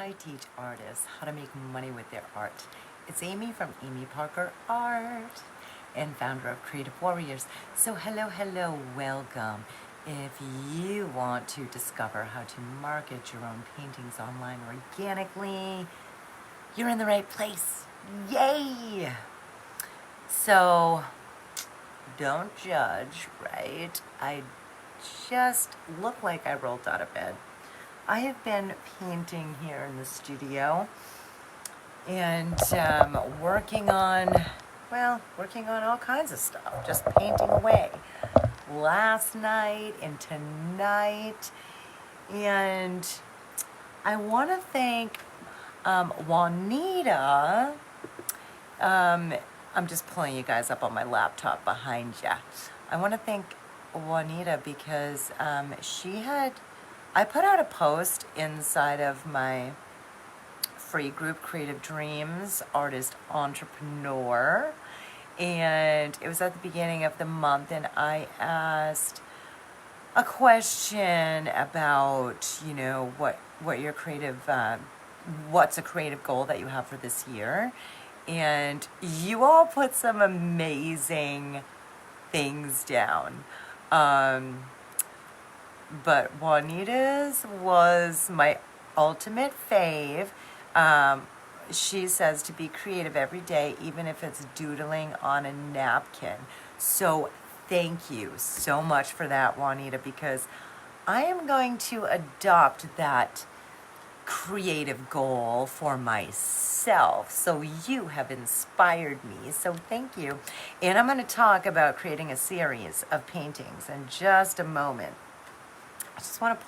I teach artists how to make money with their art. It's Amy from Amy Parker Art and founder of Creative Warriors. So hello, welcome. If you want to discover how to market your own paintings online organically, you're in the right place. Yay! So don't judge, right? I just look like I rolled out of bed. I have been painting here in the studio and working on all kinds of stuff, just painting away. Last night and tonight, and I want to thank Juanita. I'm just pulling you guys up on my laptop behind you. I want to thank Juanita because I put out a post inside of my free group, Creative Dreams, Artist Entrepreneur, and it was at the beginning of the month, and I asked a question about, what your creative, what's a creative goal that you have for this year, and you all put some amazing things down. But Juanita's was my ultimate fave. She says to be creative every day, even if it's doodling on a napkin. So thank you so much for that, Juanita, because I am going to adopt that creative goal for myself. So you have inspired me. So thank you. And I'm going to talk about creating a series of paintings in just a moment. I just want to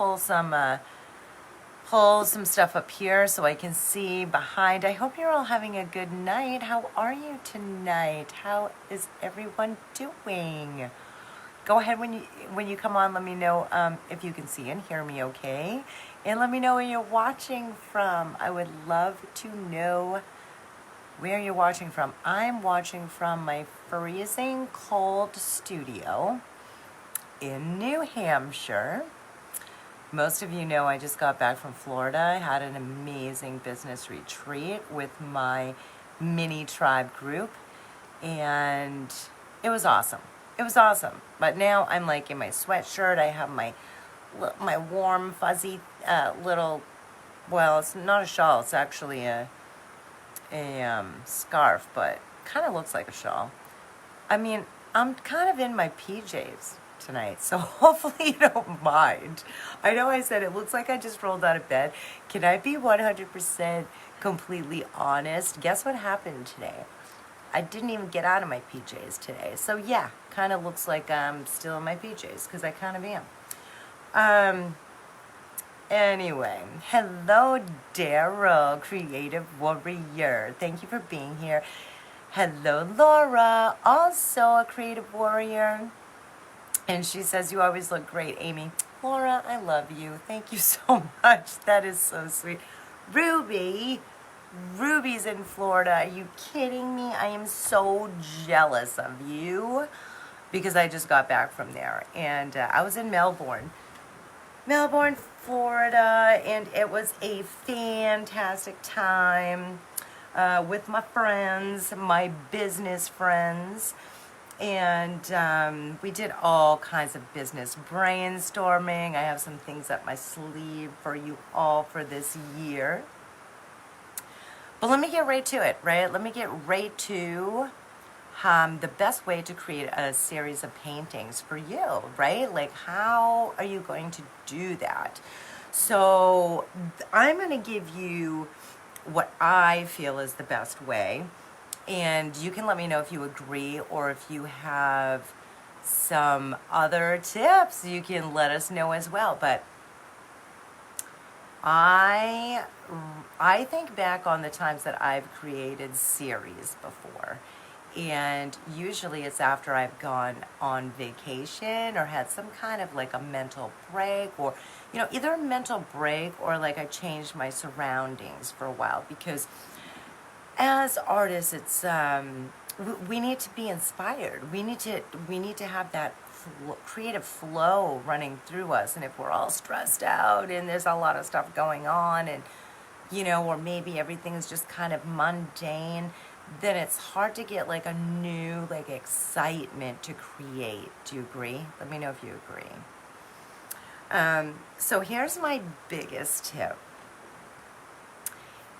pull some stuff up here so I can see behind. I hope you're all having a good night. How are you tonight? How is everyone doing? Go ahead when you come on. Let me know if you can see and hear me okay, and let me know where you're watching from. I would love to know where you're watching from. I'm watching from my freezing cold studio in New Hampshire. Most of you know I just got back from Florida. I had an amazing business retreat with my mini tribe group, and it was awesome. It was awesome. But now I'm like in my sweatshirt. I have my warm, fuzzy little, well, it's not a shawl. It's actually a scarf, but kind of looks like a shawl. I mean, I'm kind of in my PJs tonight, so hopefully you don't mind. I know I said it looks like I just rolled out of bed. Can I be 100% completely honest? Guess what happened today? I didn't even get out of my PJs today. So yeah, kind of looks like I'm still in my PJs because I kind of am. Anyway, hello Daryl, Creative Warrior. Thank you for being here. Hello Laura, also a Creative Warrior. And she says, you always look great, Amy. Laura, I love you. Thank you so much. That is so sweet. Ruby's in Florida. Are you kidding me? I am so jealous of you because I just got back from there. And I was in Melbourne, Florida, and it was a fantastic time with my friends, my business friends. And we did all kinds of business brainstorming. I have some things up my sleeve for you all for this year. But let me get right to it, right? Let me get right to the best way to create a series of paintings for you, right? Like, how are you going to do that? So I'm going to give you what I feel is the best way. And you can let me know if you agree or if you have some other tips, you can let us know as well. But I think back on the times that I've created series before. And usually it's after I've gone on vacation or had some kind of like a mental break, or, either a mental break or like I changed my surroundings for a while, because as artists, it's we need to be inspired. We need to have that creative flow running through us. And if we're all stressed out and there's a lot of stuff going on, and or maybe everything is just kind of mundane, then it's hard to get like a new like excitement to create. Do you agree? Let me know if you agree. So here's my biggest tip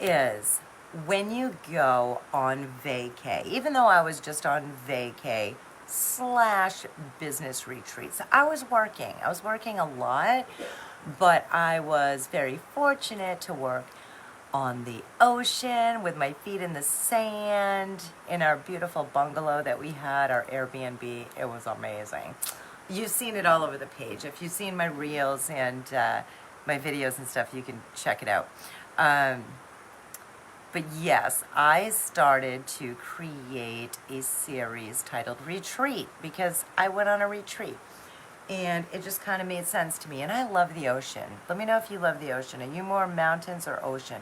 is when you go on vacay, even though I was just on vacay / business retreats, I was working a lot, but I was very fortunate to work on the ocean with my feet in the sand in our beautiful bungalow that we had, our Airbnb. It was amazing. You've seen it all over the page. If you've seen my reels and my videos and stuff, you can check it out. But yes, I started to create a series titled Retreat because I went on a retreat and it just kind of made sense to me. And I love the ocean. Let me know if you love the ocean. Are you more mountains or ocean?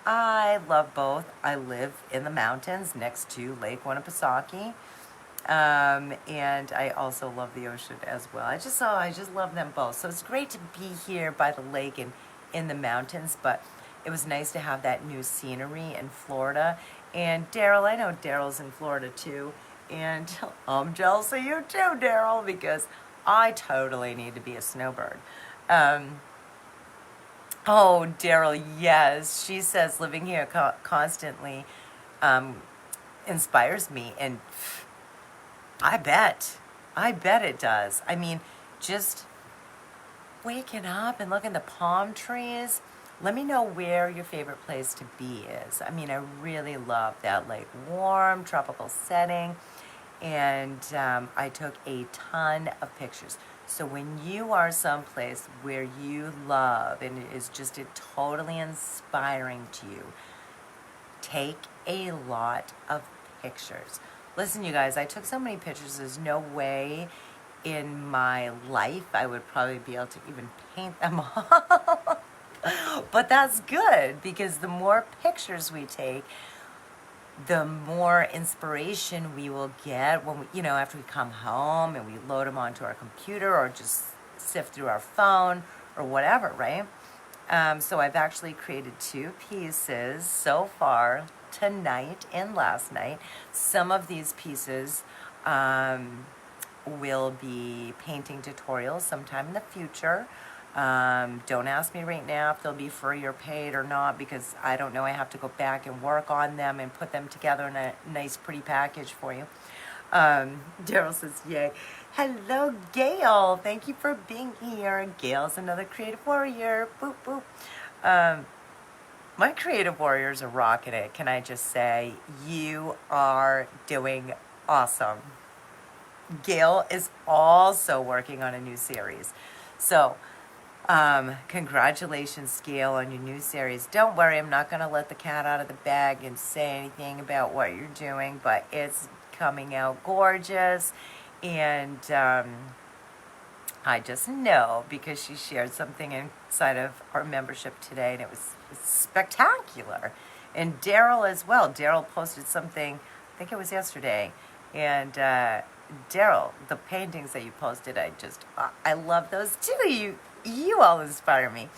I love both. I live in the mountains next to Lake Winnipesaukee. And I also love the ocean as well. I just love them both. So it's great to be here by the lake and in the mountains, but it was nice to have that new scenery in Florida. And Daryl, I know Daryl's in Florida too, and I'm jealous of you too, Daryl, because I totally need to be a snowbird. Oh, Daryl, yes. She says living here constantly inspires me, and I bet it does. I mean, just waking up and looking at the palm trees. Let me know where your favorite place to be is. I mean, I really love that like warm tropical setting, and I took a ton of pictures. So when you are someplace where you love and it is just totally inspiring to you, take a lot of pictures. Listen, you guys, I took so many pictures, there's no way in my life I would probably be able to even paint them all. But that's good, because the more pictures we take, the more inspiration we will get when we, after we come home and we load them onto our computer or just sift through our phone or whatever, right? So I've actually created 2 pieces so far, tonight and last night. Some of these pieces will be painting tutorials sometime in the future. Don't ask me right now if they'll be free or paid or not, because I don't know. I have to go back and work on them and put them together in a nice pretty package for you. Daryl says, yay. Hello, Gail. Thank you for being here. Gail's another creative warrior. Boop, boop. My creative warriors are rocking it. Can I just say, you are doing awesome. Gail is also working on a new series. So, congratulations, Gail, on your new series. Don't worry, I'm not going to let the cat out of the bag and say anything about what you're doing, but it's coming out gorgeous. And I just know because she shared something inside of our membership today, and it was spectacular. And Daryl as well. Daryl posted something, I think it was yesterday. And Daryl, the paintings that you posted, I love those too. You all inspire me.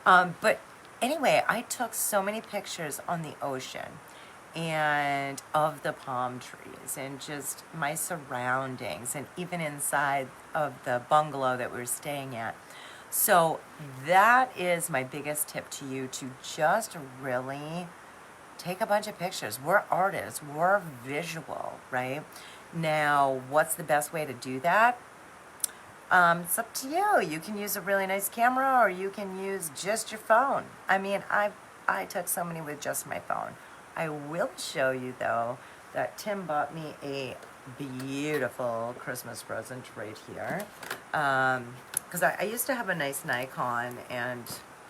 But anyway, I took so many pictures on the ocean and of the palm trees and just my surroundings and even inside of the bungalow that we were staying at. So that is my biggest tip to you, to just really take a bunch of pictures. We're artists, we're visual, right? Now, what's the best way to do that? It's up to you. You can use a really nice camera, or you can use just your phone. I mean, I took so many with just my phone. I will show you, though, that Tim bought me a beautiful Christmas present right here. Because I used to have a nice Nikon, and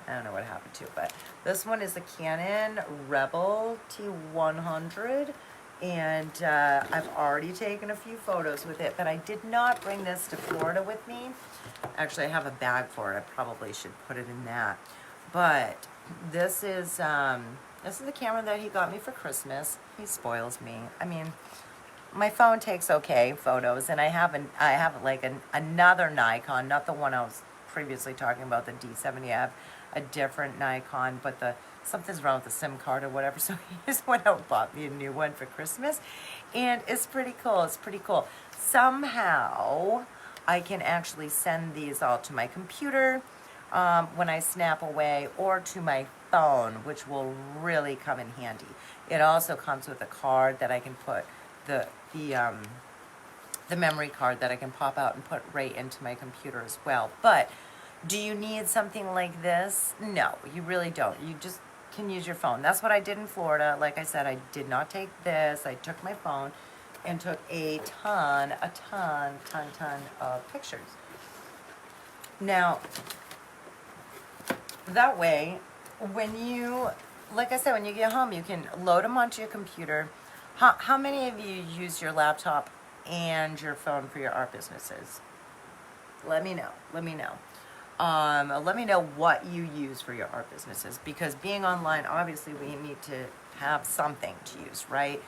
I don't know what happened to it, but this one is a Canon Rebel T100. And I've already taken a few photos with it, but I did not bring this to Florida with me. Actually, I have a bag for it. I probably should put it in that. But this is the camera that he got me for Christmas. He spoils me. I mean, my phone takes okay photos, and I have like another Nikon, not the one I was previously talking about, the D70. I have a different Nikon, but something's wrong with the SIM card or whatever. So he just went out and bought me a new one for Christmas, and it's pretty cool. It's pretty cool. Somehow I can actually send these all to my computer when I snap away, or to my phone, which will really come in handy. It also comes with a card that I can put the memory card that I can pop out and put right into my computer as well. But do you need something like this? No, you really don't. You just can use your phone. That's what I did in Florida. Like I said, I did not take this. I took my phone and took a ton of pictures. Now, that way, like I said, when you get home, you can load them onto your computer. How many of you use your laptop and your phone for your art businesses? Let me know. Let me know. Let me know what you use for your art businesses, because being online, obviously we need to have something to use, right?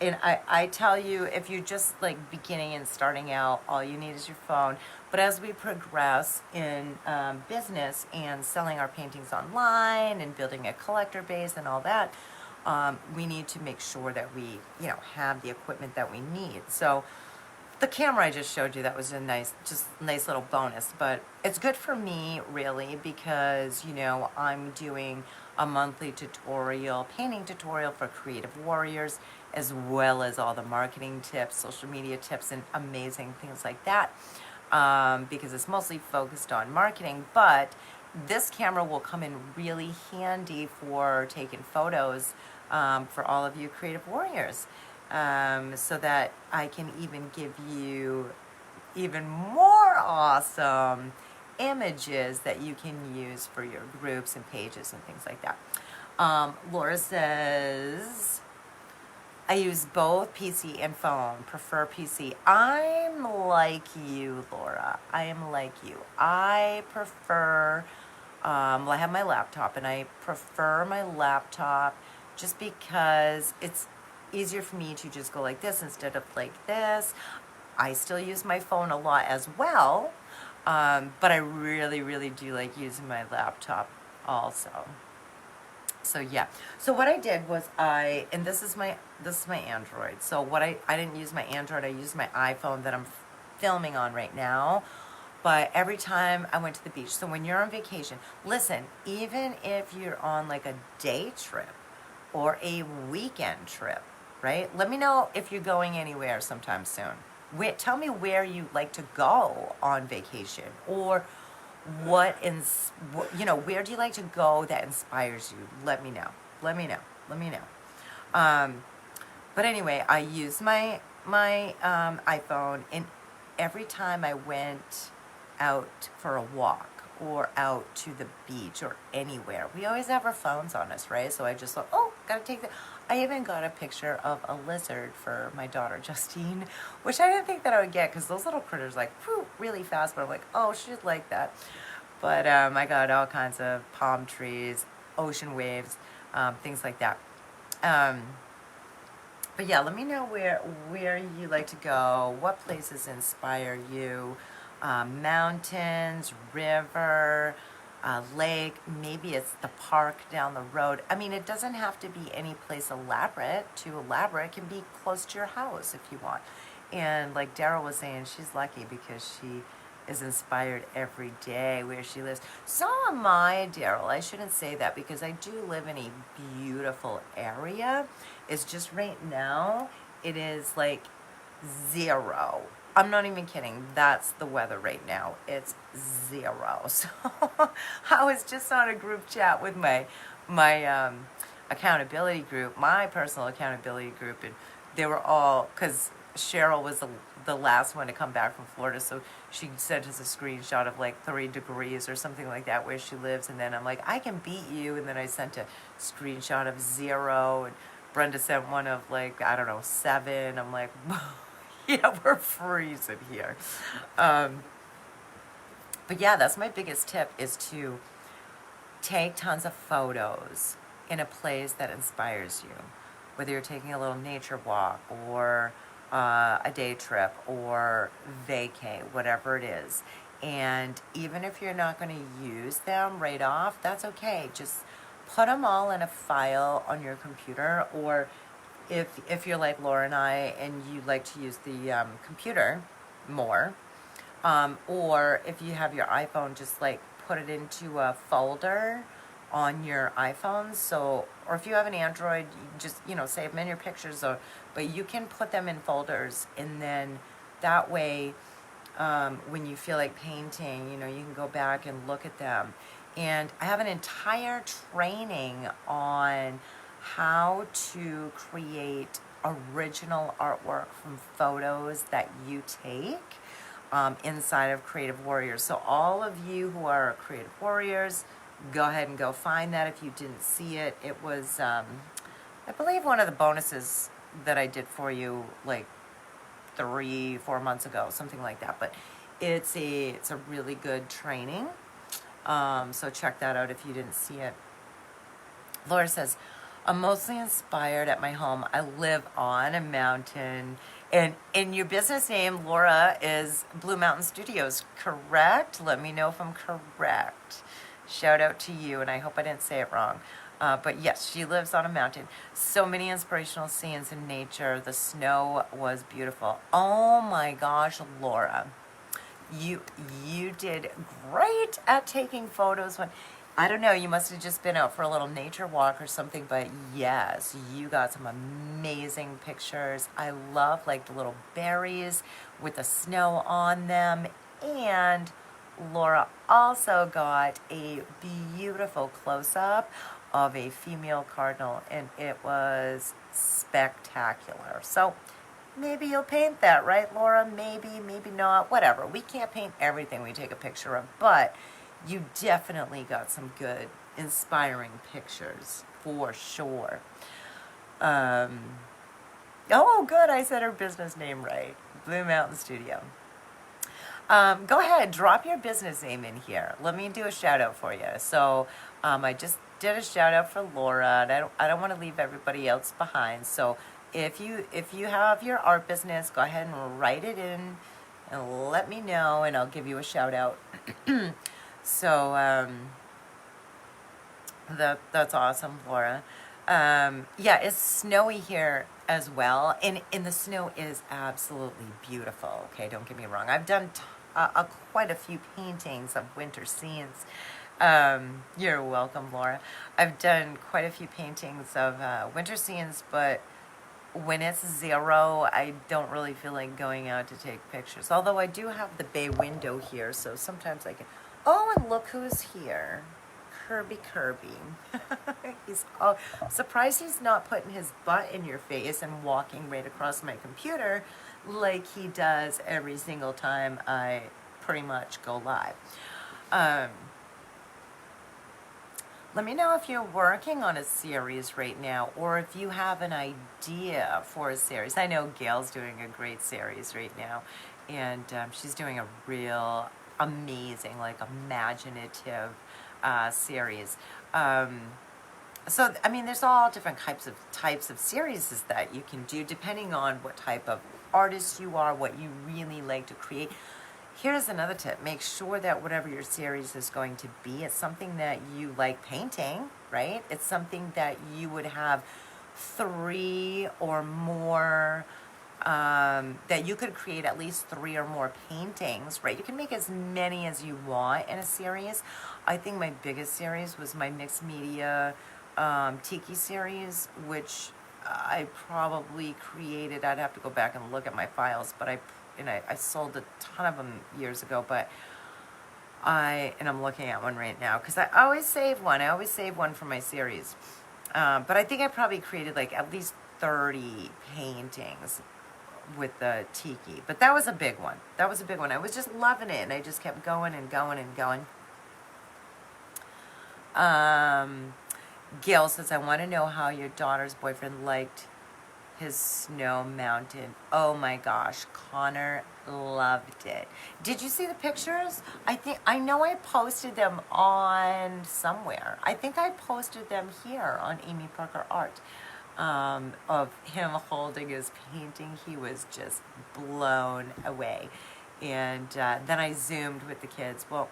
And I tell you, if you're just like beginning and starting out, all you need is your phone. But as we progress in business and selling our paintings online and building a collector base and all that, we need to make sure that we, have the equipment that we need. So the camera I just showed you, that was a nice little bonus, but it's good for me really, because I'm doing a monthly painting tutorial for creative warriors, as well as all the marketing tips, social media tips, and amazing things like that, because it's mostly focused on marketing. But this camera will come in really handy for taking photos for all of you creative warriors. So that I can even give you even more awesome images that you can use for your groups and pages and things like that. Laura says, I use both PC and phone, prefer PC. I'm like you, Laura. I am like you. I prefer, I have my laptop, and I prefer my laptop just because it's easier for me to just go like this instead of like this. I still use my phone a lot as well, but I really, really do like using my laptop also. So yeah. So what I did was and this is my Android. So I didn't use my Android. I used my iPhone that I'm filming on right now. But every time I went to the beach. So when you're on vacation, listen, even if you're on like a day trip or a weekend trip, right? Let me know if you're going anywhere sometime soon. Tell me where you like to go on vacation, or where do you like to go that inspires you? Let me know. Let me know. Let me know. But anyway, I use my iPhone, and every time I went out for a walk or out to the beach or anywhere, we always have our phones on us, right? So I just thought, gotta take that. I even got a picture of a lizard for my daughter, Justine, which I didn't think that I would get, because those little critters really fast, but I'm like, she'd like that. But I got all kinds of palm trees, ocean waves, things like that. But yeah, let me know where you like to go, what places inspire you, mountains, river, lake, maybe it's the park down the road. I mean, it doesn't have to be any place too elaborate. It can be close to your house if you want. And like Daryl was saying, she's lucky because she is inspired every day where she lives. So am I, Daryl. I shouldn't say that, because I do live in a beautiful area. It's just right now, it is like 0. I'm not even kidding. That's the weather right now. It's 0. So I was just on a group chat with my accountability group, my personal accountability group, and they were all, because Cheryl was the last one to come back from Florida, so she sent us a screenshot of like 3 degrees or something like that where she lives, and then I'm like, I can beat you, and then I sent a screenshot of 0, and Brenda sent one of 7. I'm like, yeah, we're freezing here. But yeah, that's my biggest tip, is to take tons of photos in a place that inspires you. Whether you're taking a little nature walk, or a day trip, or vacay, whatever it is. And even if you're not going to use them right off, that's okay. Just put them all in a file on your computer, or if you're like Laura and I and you like to use the computer more, or if you have your iPhone, just like put it into a folder on your iPhone. So, or if you have an Android, you just, save them in your pictures, but you can put them in folders, and then that way, when you feel like painting, you can go back and look at them. And I have an entire training on how to create original artwork from photos that you take, inside of Creative Warriors. So all of you who are Creative Warriors, go ahead and go find that if you didn't see it. It was, I believe, one of the bonuses that I did for you like 3-4 months ago, something like that. But it's a really good training. So check that out if you didn't see it. Laura says, I'm mostly inspired at my home. I live on a mountain. And your business name, Laura, is Blue Mountain Studios, correct? Let me know if I'm correct. Shout out to you, and I hope I didn't say it wrong. But yes, she lives on a mountain. So many inspirational scenes in nature. The snow was beautiful. Oh my gosh, Laura. You did great at taking photos when, I don't know, you must have just been out for a little nature walk or something, but yes, you got some amazing pictures. I love like the little berries with the snow on them. And Laura also got a beautiful close-up of a female cardinal, and it was spectacular. So maybe you'll paint that, right, Laura? Maybe, maybe not, whatever. We can't paint everything we take a picture of, but you definitely got some good, inspiring pictures, for sure. Oh, good, I said her business name right. Blue Mountain Studio. Go ahead, drop your business name in here. Let me do a shout out for you. So I just did a shout out for Laura, and I don't want to leave everybody else behind. So if you have your art business, go ahead and write it in and let me know, and I'll give you a shout out. So that's awesome, Laura. Yeah, it's snowy here as well, and the snow is absolutely beautiful. Okay, don't get me wrong. I've done quite a few paintings of winter scenes. You're welcome, Laura. I've done quite a few paintings of winter scenes, but when it's 0, I don't really feel like going out to take pictures. Although I do have the bay window here, so sometimes I can. Oh, and look who's here. Kirby. Surprised he's not putting his butt in your face and walking right across my computer like he does every single time I pretty much go live. Let me know if you're working on a series right now, or if you have an idea for a series. I know Gail's doing a great series right now, and she's doing a real amazing, like, imaginative series. So, I mean, there's all different types of series that you can do depending on what type of artist you are, what you really like to create. Here's another tip. Make sure that whatever your series is going to be, it's something that you like painting, right? It's something that you would have 3 or more, that you could create at least 3 or more paintings, right? You can make as many as you want in a series. I think my biggest series was my mixed media Tiki series, which I probably created. I'd have to go back and look at my files, but I sold a ton of them years ago, but I'm looking at one right now because I always save one. I always save one for my series. But I think I probably created like at least 30 paintings with the Tiki. But that was a big one. That was a big one. I was just loving it, and I just kept going and going and going. Gail says, I want to know how your daughter's boyfriend liked his snow mountain. Oh my gosh, Connor loved it. Did you see the pictures? I know I posted them on somewhere. I think I posted them here on Amy Parker Art, of him holding his painting. He was just blown away. And then I Zoomed with the kids, well,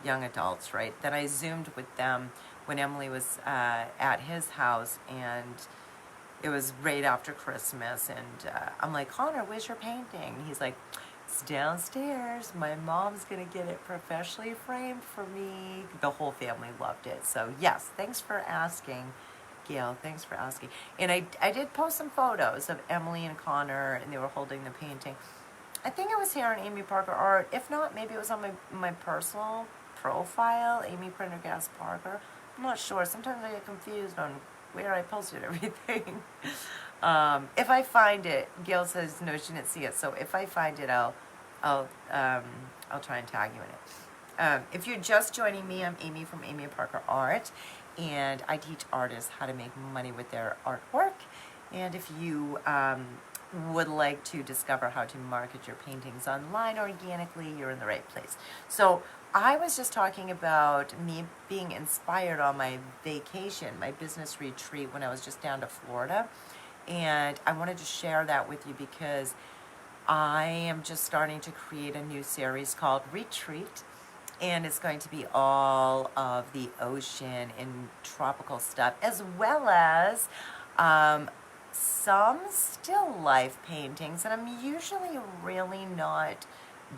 young adults, right? Then I Zoomed with them when Emily was at his house, and it was right after Christmas, and I'm like, Connor, where's your painting? And he's like, it's downstairs. My mom's gonna get it professionally framed for me. The whole family loved it. So yes, thanks for asking, Gail. Thanks for asking. And I did post some photos of Emily and Connor, and they were holding the painting. I think it was here on Amy Parker Art. If not, maybe it was on my personal profile, Amy Prendergast Parker. I'm not sure. Sometimes I get confused on where I posted everything. If I find it, Gail says no, she didn't see it. So if I find it, I'll try and tag you in it. If you're just joining me, I'm Amy from Amy Parker Art, and I teach artists how to make money with their artwork. And if you would like to discover how to market your paintings online organically, you're in the right place. So I was just talking about me being inspired on my vacation, my business retreat when I was just down to Florida. And I wanted to share that with you because I am just starting to create a new series called Retreat. And it's going to be all of the ocean and tropical stuff, as well as some still life paintings. And I'm usually really not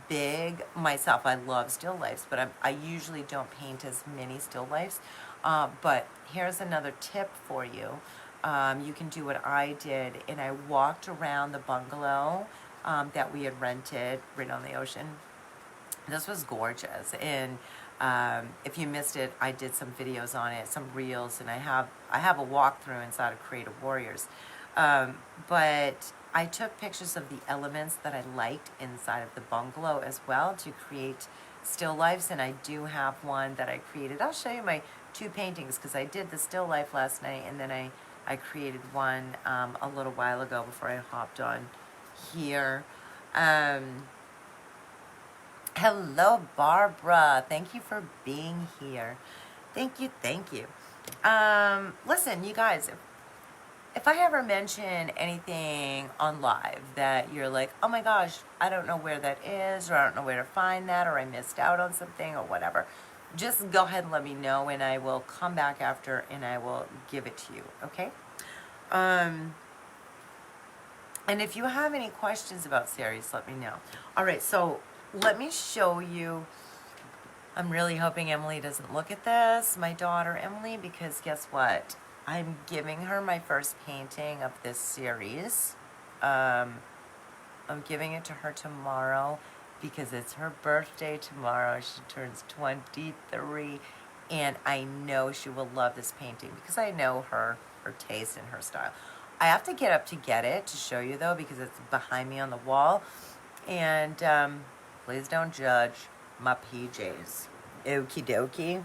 big myself. I love still lifes, but I usually don't paint as many still lifes. But here's another tip for you. You can do what I did, and I walked around the bungalow that we had rented right on the ocean. This was gorgeous, and if you missed it, I did some videos on it, some reels, and I have a walkthrough inside of Creative Warriors. But I took pictures of the elements that I liked inside of the bungalow as well to create still lifes, and I do have one that I created. I'll show you my two paintings because I did the still life last night, and then I created one a little while ago before I hopped on here. Hello, Barbara. Thank you for being here. Thank you, thank you. Listen, you guys, if I ever mention anything on live that you're like, oh my gosh, I don't know where that is, or I don't know where to find that, or I missed out on something, or whatever, just go ahead and let me know, and I will come back after, and I will give it to you, okay? And if you have any questions about series, let me know. All right, so let me show you. I'm really hoping Emily doesn't look at this, my daughter Emily, because guess what? I'm giving her my first painting of this series. I'm giving it to her tomorrow because it's her birthday tomorrow. She turns 23, and I know she will love this painting because I know her taste and her style. I have to get up to get it to show you, though, because it's behind me on the wall. And please don't judge my PJs. Okie dokie.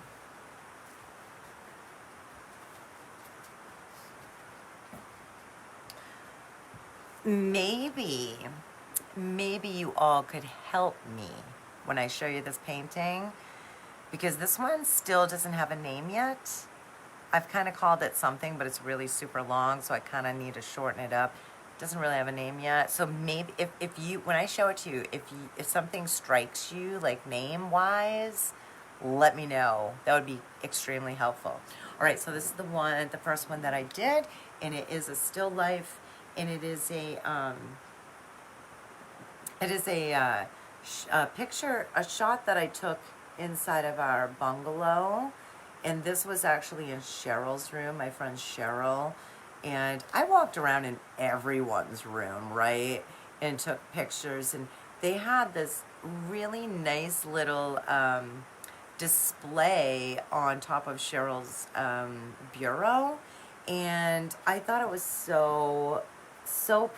Maybe you all could help me when I show you this painting, because this one still doesn't have a name yet. I've kind of called it something, but it's really super long, so I kind of need to shorten it up. It doesn't really have a name yet. So maybe if you, when I show it to you, if something strikes you, like name-wise, let me know. That would be extremely helpful. All right, so this is the first one that I did, and it is a still life, and it is a picture, a shot that I took inside of our bungalow. And this was actually in Cheryl's room, my friend Cheryl. And I walked around in everyone's room, right? And took pictures. And they had this really nice little display on top of Cheryl's bureau. And I thought it was so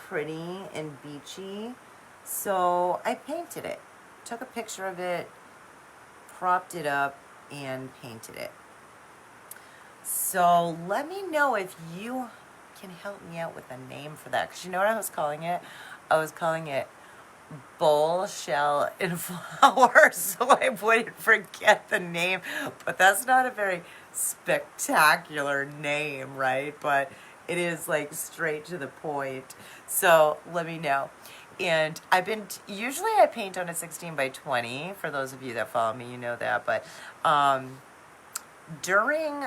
pretty and beachy. So I painted it. Took a picture of it, propped it up, and painted it. So let me know if you can help me out with a name for that. Because you know what I was calling it? I was calling it Bowl, Shell, and Flower, so I wouldn't forget the name. But that's not a very spectacular name, right? But it is like straight to the point. So let me know. And usually I paint on a 16 by 20. For those of you that follow me, you know that. But during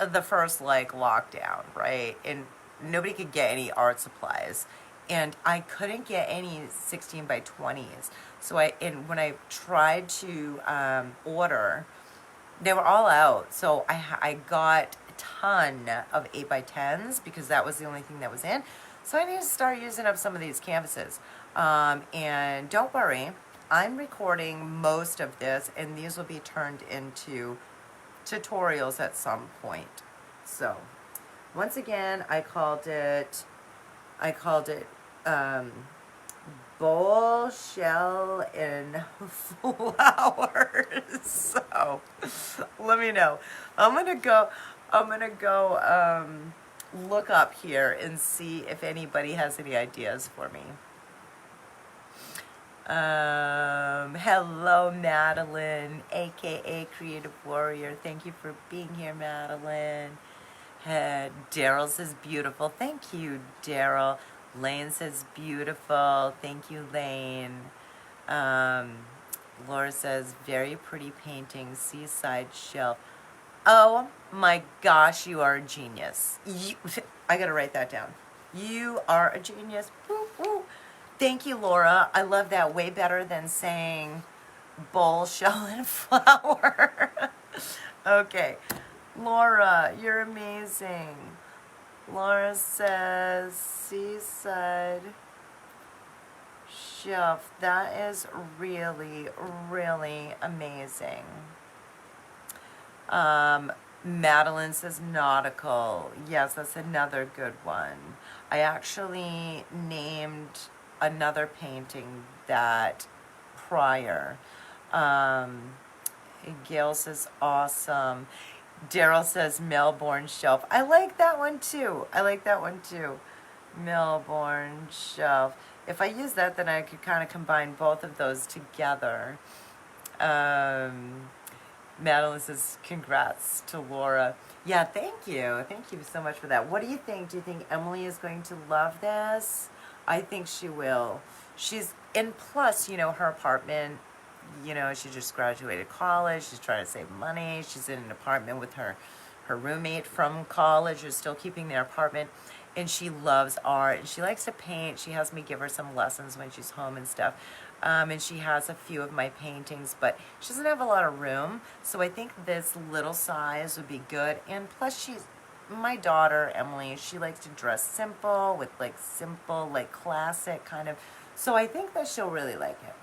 the first like lockdown, right? And nobody could get any art supplies. And I couldn't get any 16 by 20s. So when I tried to order, they were all out. So I got a ton of 8 by 10s because that was the only thing that was in. So I need to start using up some of these canvases. And don't worry, I'm recording most of this, and these will be turned into tutorials at some point. So once again, I called it bowl, shell, and flowers. So let me know. I'm gonna go look up here and see if anybody has any ideas for me. Hello, Madeline, aka Creative Warrior. Thank you for being here, Madeline. Daryl says beautiful. Thank you, Daryl. Lane says beautiful. Thank you, Lane. Laura says very pretty painting, seaside shelf. Oh my gosh, you are a genius. I gotta write that down. You are a genius. Woo, woo. Thank you, Laura. I love that way better than saying bowl, shell, and flower. Okay. Laura, you're amazing. Laura says seaside shelf. That is really, really amazing. Madeline says nautical. Yes, that's another good one. I actually named another painting that prior. Gail says awesome. Daryl says Melbourne shelf. I like that one too. Melbourne shelf. If I use that, then I could kind of combine both of those together. Madeline says congrats to Laura. Yeah, thank you. Thank you so much for that. What do you think? Do you think Emily is going to love this? I think she will. And plus, her apartment, she just graduated college. She's trying to save money. She's in an apartment with her roommate from college who's still keeping their apartment. And she loves art. And she likes to paint. She has me give her some lessons when she's home and stuff. And she has a few of my paintings, but she doesn't have a lot of room. So I think this little size would be good. And plus my daughter, Emily, she likes to dress simple with simple, classic kind of. So I think that she'll really like it.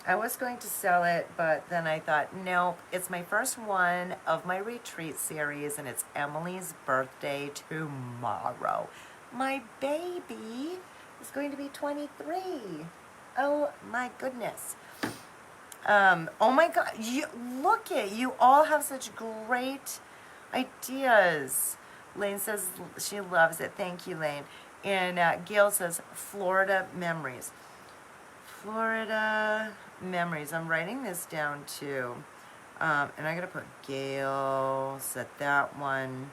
I was going to sell it, but then I thought, nope, it's my first one of my retreat series, and it's Emily's birthday tomorrow. My baby is going to be 23. Oh my goodness. Oh my God, you all have such great ideas. Lane says she loves it. Thank you, Lane. And Gail says Florida memories. Florida memories. I'm writing this down too. And I gotta put Gail, set that one.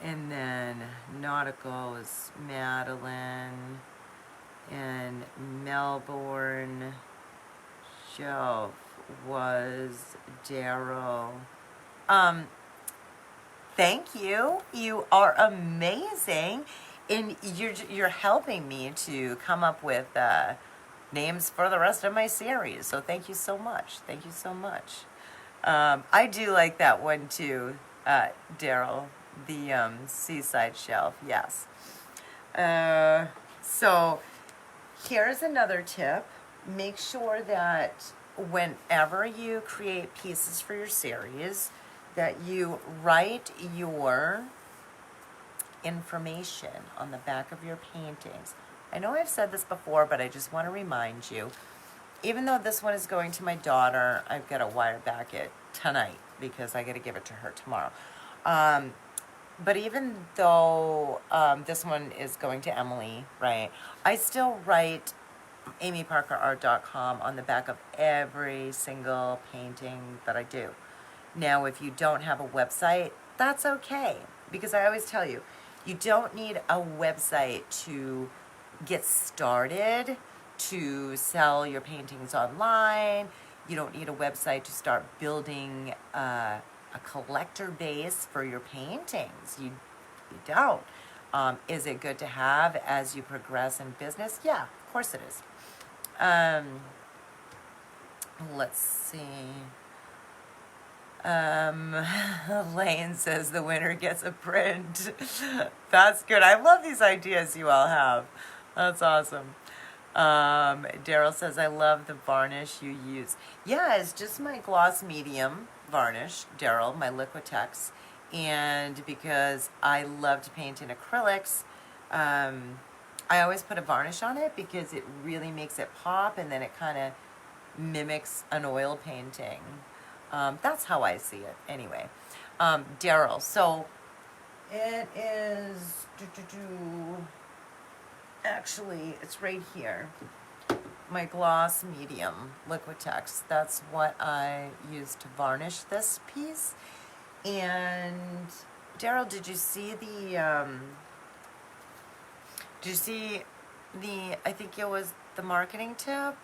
And then nautical is Madeline. And Melbourne shelf was Daryl. Thank you. You are amazing. And you're helping me to come up with names for the rest of my series. So thank you so much. I do like that one too, Daryl, the seaside shelf. Yes. So here's another tip. Make sure that whenever you create pieces for your series, that you write your information on the back of your paintings. I know I've said this before, but I just want to remind you, even though this one is going to my daughter, I've got to wire back it tonight because I got to give it to her tomorrow. But even though this one is going to Emily, right, I still write amyparkerart.com on the back of every single painting that I do. Now, if you don't have a website, that's okay, because I always tell you, you don't need a website to get started to sell your paintings online. You don't need a website to start building a collector base for your paintings. You don't. Is it good to have as you progress in business? Yeah, of course it is. Let's see. Lane says the winner gets a print. That's good. I love these ideas you all have. That's awesome. Daryl says, I love the varnish you use. Yeah, it's just my gloss medium varnish, Daryl, my Liquitex. And because I love to paint in acrylics, I always put a varnish on it because it really makes it pop, and then it kind of mimics an oil painting. That's how I see it anyway. Daryl, so it is, actually, it's right here. My gloss medium, Liquitex. That's what I use to varnish this piece. And Daryl, did you see I think it was the marketing tip?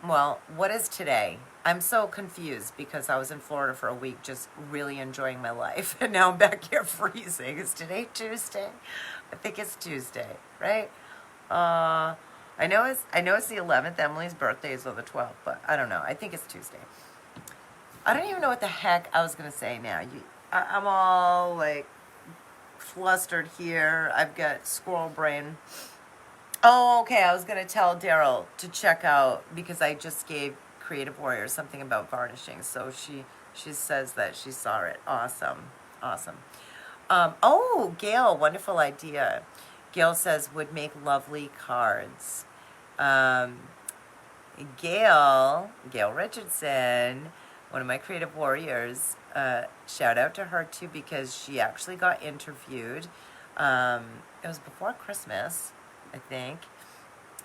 What is today? I'm so confused because I was in Florida for a week just really enjoying my life, and now I'm back here freezing. Is today Tuesday? I think it's Tuesday, right? I know it's the 11th. Emily's birthday is on the 12th, but I don't know. I think it's Tuesday. I don't even know what the heck I was going to say now. I'm all like flustered here. I've got squirrel brain. Oh, okay. I was going to tell Daryl to check out, because I just gave Creative Warrior something about varnishing. So she says that she saw it. Awesome. Oh, Gail, wonderful idea. Gail says would make lovely cards. Gail Richardson, one of my Creative Warriors, shout out to her too, because she actually got interviewed. It was before Christmas, I think.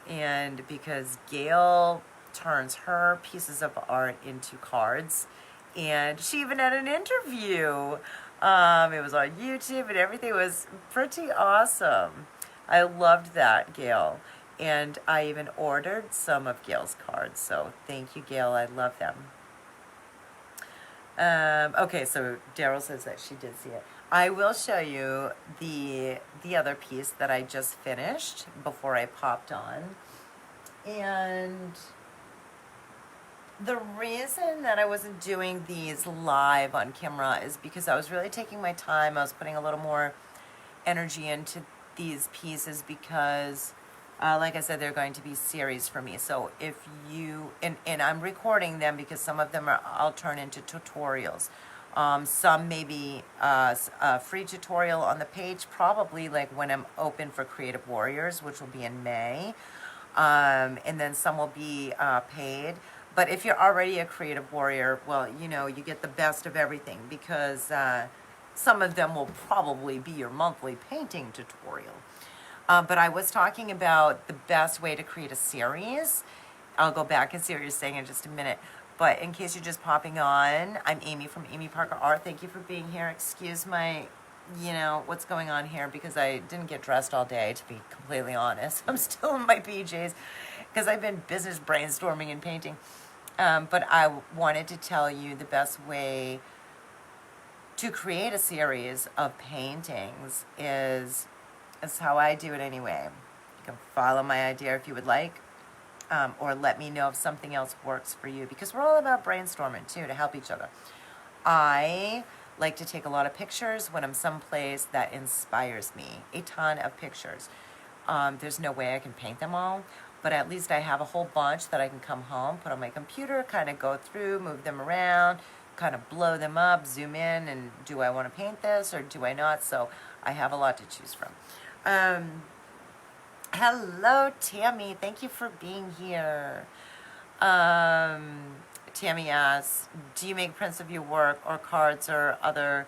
And because Gail turns her pieces of art into cards, and she even had an interview. It was on YouTube and everything. It was pretty awesome. I loved that, Gail. And I even ordered some of Gail's cards. So thank you, Gail. I love them. Okay, so Daryl says that she did see it. I will show you the other piece that I just finished before I popped on. And the reason that I wasn't doing these live on camera is because I was really taking my time. I was putting a little more energy into these pieces because, like I said, they're going to be series for me. So if you, and I'm recording them because some of them I'll turn into tutorials. Some may be a free tutorial on the page, probably like when I'm open for Creative Warriors, which will be in May. And then some will be paid. But if you're already a Creative Warrior, well, you know, you get the best of everything, because some of them will probably be your monthly painting tutorial. But I was talking about the best way to create a series. I'll go back and see what you're saying in just a minute. But in case you're just popping on, I'm Amy from Amy Parker Art. Thank you for being here. Excuse my, what's going on here, because I didn't get dressed all day, to be completely honest. I'm still in my PJs because I've been business brainstorming and painting. But I wanted to tell you the best way to create a series of paintings is how I do it anyway. You can follow my idea if you would like, or let me know if something else works for you, because we're all about brainstorming too, to help each other. I like to take a lot of pictures when I'm someplace that inspires me, a ton of pictures. There's no way I can paint them all, but at least I have a whole bunch that I can come home, put on my computer, kind of go through, move them around, kind of blow them up, zoom in, and do I want to paint this or do I not? So I have a lot to choose from. Hello, Tammy. Thank you for being here. Tammy asks, do you make prints of your work or cards or other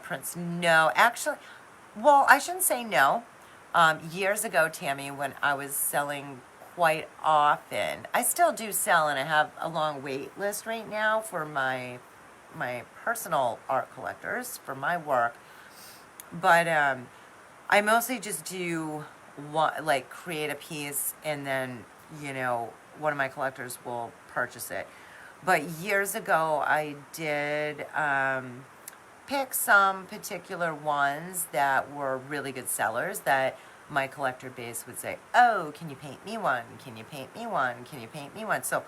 prints? No, actually, well, I shouldn't say no. Years ago, Tammy, when I was selling quite often, I still do sell, and I have a long wait list right now for my personal art collectors for my work. But I mostly just do like create a piece and then, one of my collectors will purchase it. But years ago, I did pick some particular ones that were really good sellers that my collector base would say, oh, can you paint me one? Can you paint me one? Can you paint me one? So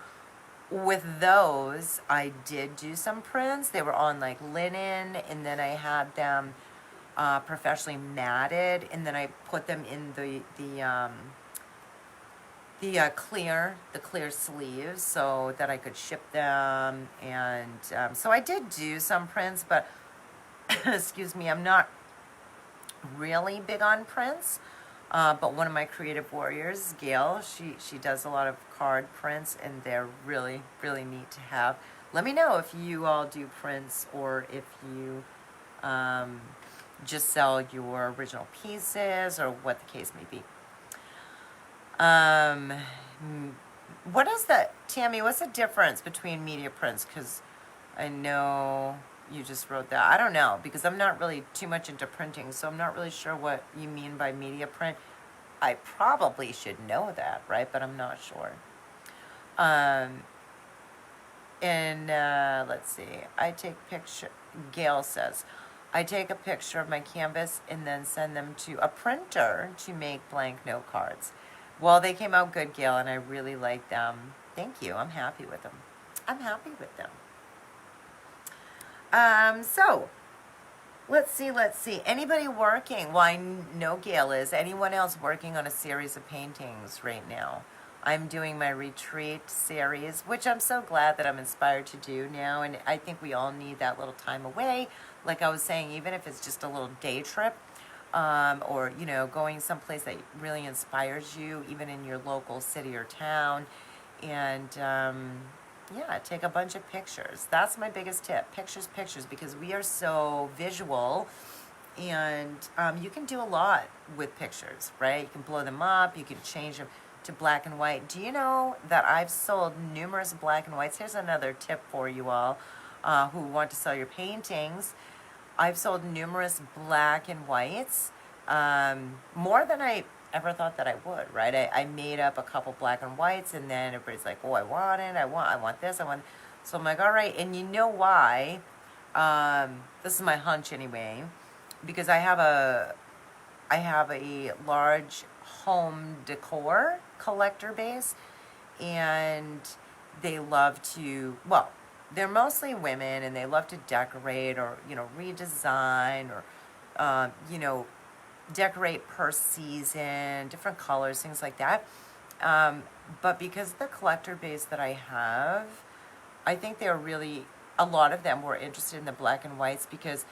with those, I did do some prints. They were on like linen, and then I had them professionally matted, and then I put them in the clear sleeves so that I could ship them. And so I did do some prints, but excuse me, I'm not really big on prints. But one of my creative warriors, Gail, she does a lot of card prints, and they're really, really neat to have. Let me know if you all do prints or if you just sell your original pieces or what the case may be. What is Tammy, what's the difference between media prints? Because I know you just wrote that. I don't know, because I'm not really too much into printing, so I'm not really sure what you mean by media print. I probably should know that, right? But I'm not sure. Let's see. Gail says, I take a picture of my canvas and then send them to a printer to make blank note cards. Well, they came out good, Gail, and I really like them. Thank you. I'm happy with them. So, let's see. Anybody working? Well, I know Gail is. Anyone else working on a series of paintings right now? I'm doing my retreat series, which I'm so glad that I'm inspired to do now. And I think we all need that little time away. Like I was saying, even if it's just a little day trip, or, going someplace that really inspires you, even in your local city or town. And, yeah, take a bunch of pictures. That's my biggest tip. Pictures, because we are so visual, and you can do a lot with pictures, right? You can blow them up, you can change them to black and white. Do you know that I've sold numerous black and whites? Here's another tip for you all who want to sell your paintings. I've sold numerous black and whites, more than I ever thought that I would, right? I made up a couple black and whites, and then everybody's like, oh, I want it, I want this, so I'm like, all right. And you know why? This is my hunch anyway, because I have a large home decor collector base, and they love to, well, they're mostly women, and they love to decorate or, redesign or, decorate per season, different colors, things like that. But because of the collector base that I have, I think a lot of them were interested in the black and whites because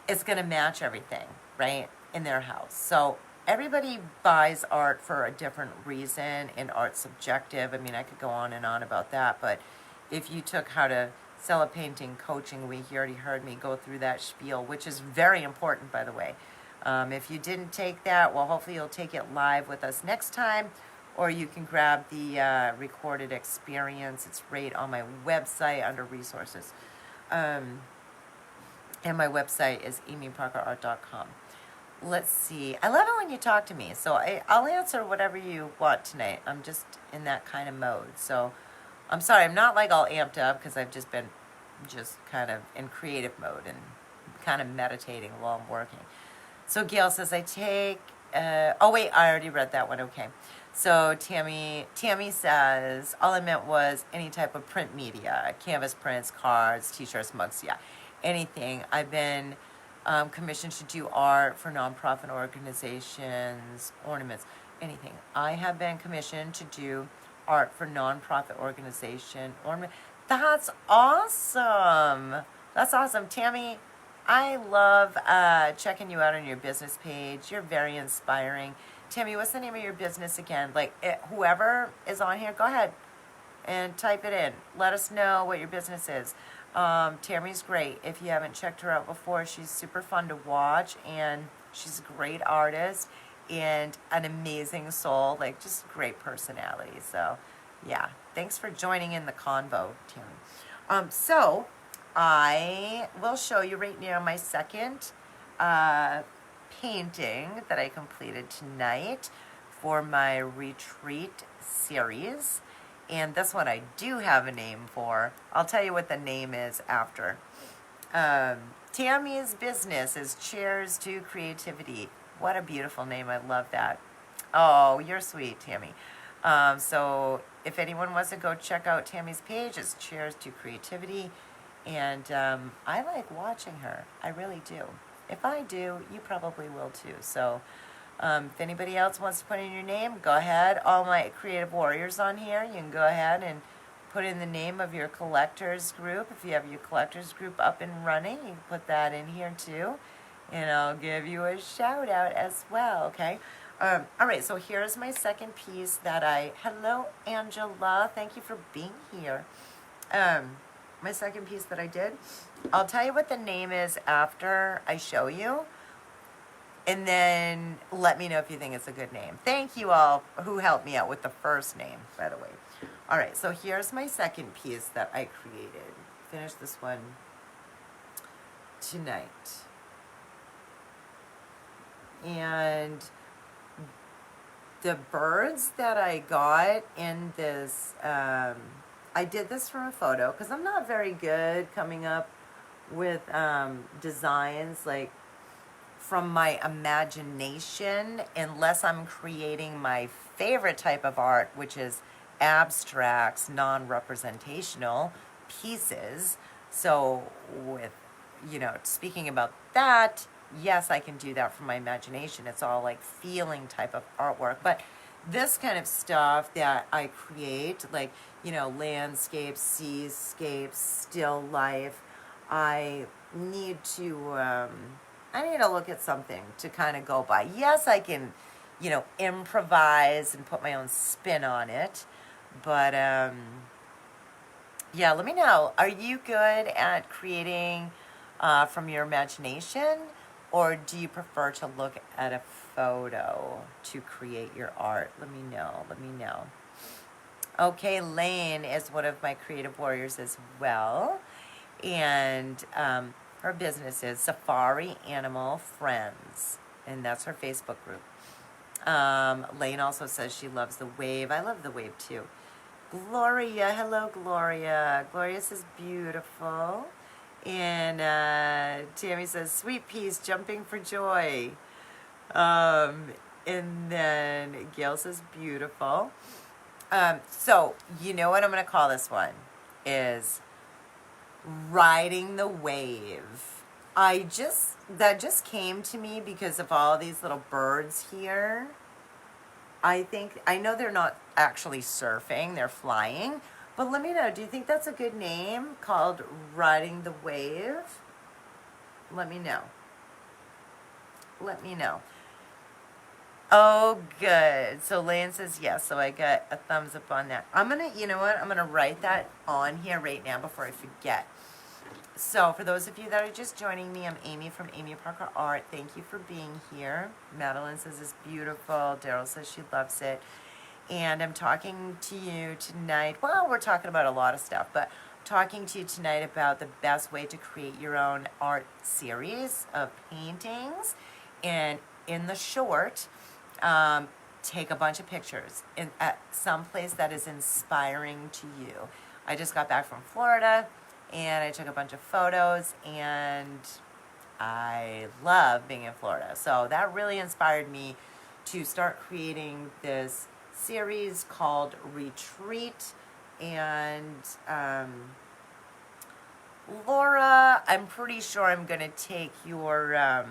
it's going to match everything, right, in their house. So everybody buys art for a different reason, and art's subjective. I mean, I could go on and on about that, but if you took how to sell a painting coaching week, you already heard me go through that spiel, which is very important, by the way. If you didn't take that, well, hopefully you'll take it live with us next time, or you can grab the recorded experience. It's right on my website under resources. And my website is amyparkerart.com. Let's see. I love it when you talk to me, so I'll answer whatever you want tonight. I'm just in that kind of mode. So I'm sorry, I'm not like all amped up because I've just been kind of in creative mode and kind of meditating while I'm working. So Gail says, oh wait, I already read that one, okay. So Tammy says, all I meant was any type of print media, canvas prints, cards, t-shirts, mugs, yeah, anything. I've been commissioned to do art for nonprofit organizations, ornaments, anything. I have been commissioned to do art for nonprofit organization, ornament. That's awesome. Tammy, I love checking you out on your business page. You're very inspiring. Tammy, what's the name of your business again? Whoever is on here, go ahead and type it in. Let us know what your business is. Tammy's great. If you haven't checked her out before, she's super fun to watch, and she's a great artist and an amazing soul, just great personality. So, yeah, thanks for joining in the convo, Tammy. So I will show you right now my second painting that I completed tonight for my retreat series. And this one I do have a name for. I'll tell you what the name is after. Tammy's business is Cheers to Creativity. What a beautiful name. I love that. Oh, you're sweet, Tammy. So if anyone wants to go check out Tammy's page, it's Cheers to Creativity. And I like watching her. I really do. If I do, you probably will too. So if anybody else wants to put in your name, go ahead. All my creative warriors on here, you can go ahead and put in the name of your collectors group. If you have your collectors group up and running, you can put that in here too. And I'll give you a shout out as well, okay? All right, so here's my second piece that hello, Angela. Thank you for being here. My second piece that I did, I'll tell you what the name is after I show you. And then let me know if you think it's a good name. Thank you all who helped me out with the first name, by the way. All right, so here's my second piece that I created. Finish this one tonight. And the birds that I got in this, I did this from a photo because I'm not very good coming up with designs like from my imagination unless I'm creating my favorite type of art, which is abstracts, non-representational pieces. So with, speaking about that, yes, I can do that from my imagination. It's all like feeling type of artwork. But this kind of stuff that I create, like, landscapes, seascapes, still life, I need to look at something to kind of go by. Yes, I can, improvise and put my own spin on it. But, yeah, let me know. Are you good at creating from your imagination? Or do you prefer to look at a photo to create your art? Let me know. Okay, Lane is one of my creative warriors as well. And her business is Safari Animal Friends. And that's her Facebook group. Lane also says she loves the wave. I love the wave too. Gloria, hello Gloria. Gloria says beautiful. And Tammy says, sweet peas, jumping for joy. And then Gail says, beautiful. So, you know what I'm going to call this one? Is riding the wave. That just came to me because of all these little birds here. I know they're not actually surfing, they're flying. But let me know, do you think that's a good name called Riding the Wave? Let me know. Oh, good. So Lane says yes, so I got a thumbs up on that. I'm going to write that on here right now before I forget. So for those of you that are just joining me, I'm Amy from Amy Parker Art. Thank you for being here. Madeline says it's beautiful. Daryl says she loves it. And I'm talking to you tonight. Well, we're talking about a lot of stuff, but I'm talking to you tonight about the best way to create your own art series of paintings. And in the short, take a bunch of pictures at some place that is inspiring to you. I just got back from Florida, and I took a bunch of photos, and I love being in Florida. So that really inspired me to start creating this series called Retreat. And Laura, I'm pretty sure I'm going to take your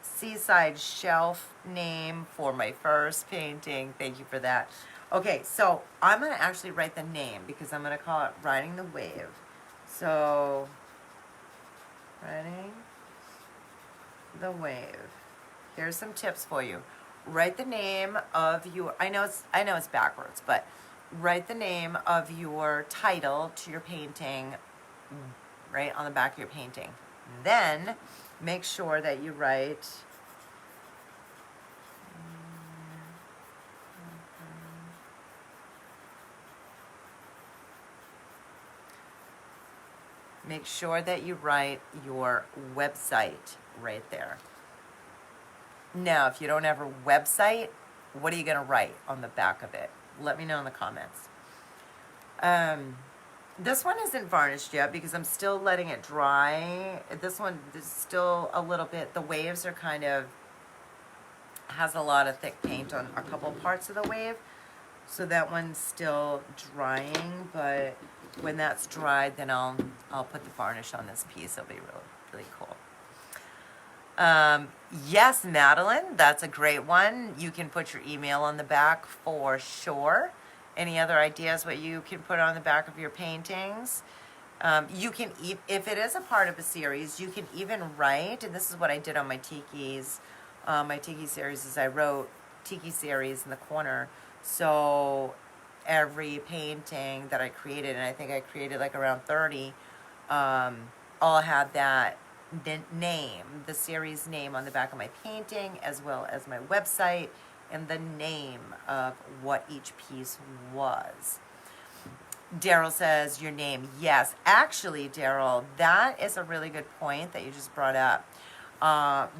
Seaside Shelf name for my first painting. Thank you for that. Okay, so I'm going to actually write the name because I'm going to call it Riding the Wave. So, Riding the Wave. Here's some tips for you. Write the name of your, I know it's backwards, but write the name of your title to your painting right on the back of your painting. Then make sure that you write your website right there. Now, if you don't have a website, what are you going to write on the back of it? Let me know in the comments. This one isn't varnished yet because I'm still letting it dry. This one is still a little bit, the waves are kind of, has a lot of thick paint on a couple parts of the wave. So that one's still drying, but when that's dried, then I'll put the varnish on this piece. It'll be really, really cool. Yes, Madeline, that's a great one. You can put your email on the back for sure. Any other ideas what you can put on the back of your paintings? You can, if it is a part of a series, you can even write, and this is what I did on my Tikis. My Tiki series is I wrote Tiki series in the corner. So every painting that I created, and I think I created like around 30, all had that name, the series name on the back of my painting, as well as my website and the name of what each piece was. Daryl says your name. Yes, actually, Daryl, that is a really good point that you just brought up,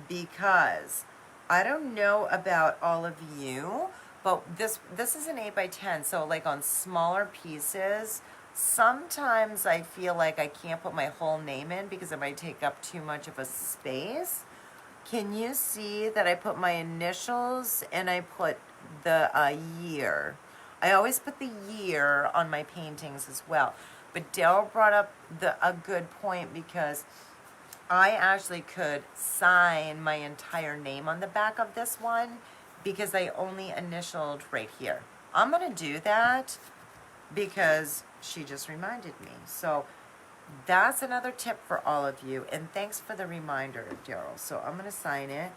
because I don't know about all of you, but this is an 8x10, so like on smaller pieces, sometimes I feel like I can't put my whole name in because it might take up too much of a space. Can you see that I put my initials and I put the year? I always put the year on my paintings as well. But Daryl brought up a good point because I actually could sign my entire name on the back of this one because I only initialed right here. I'm going to do that because she just reminded me. So that's another tip for all of you. And thanks for the reminder, Daryl. So I'm going to sign it.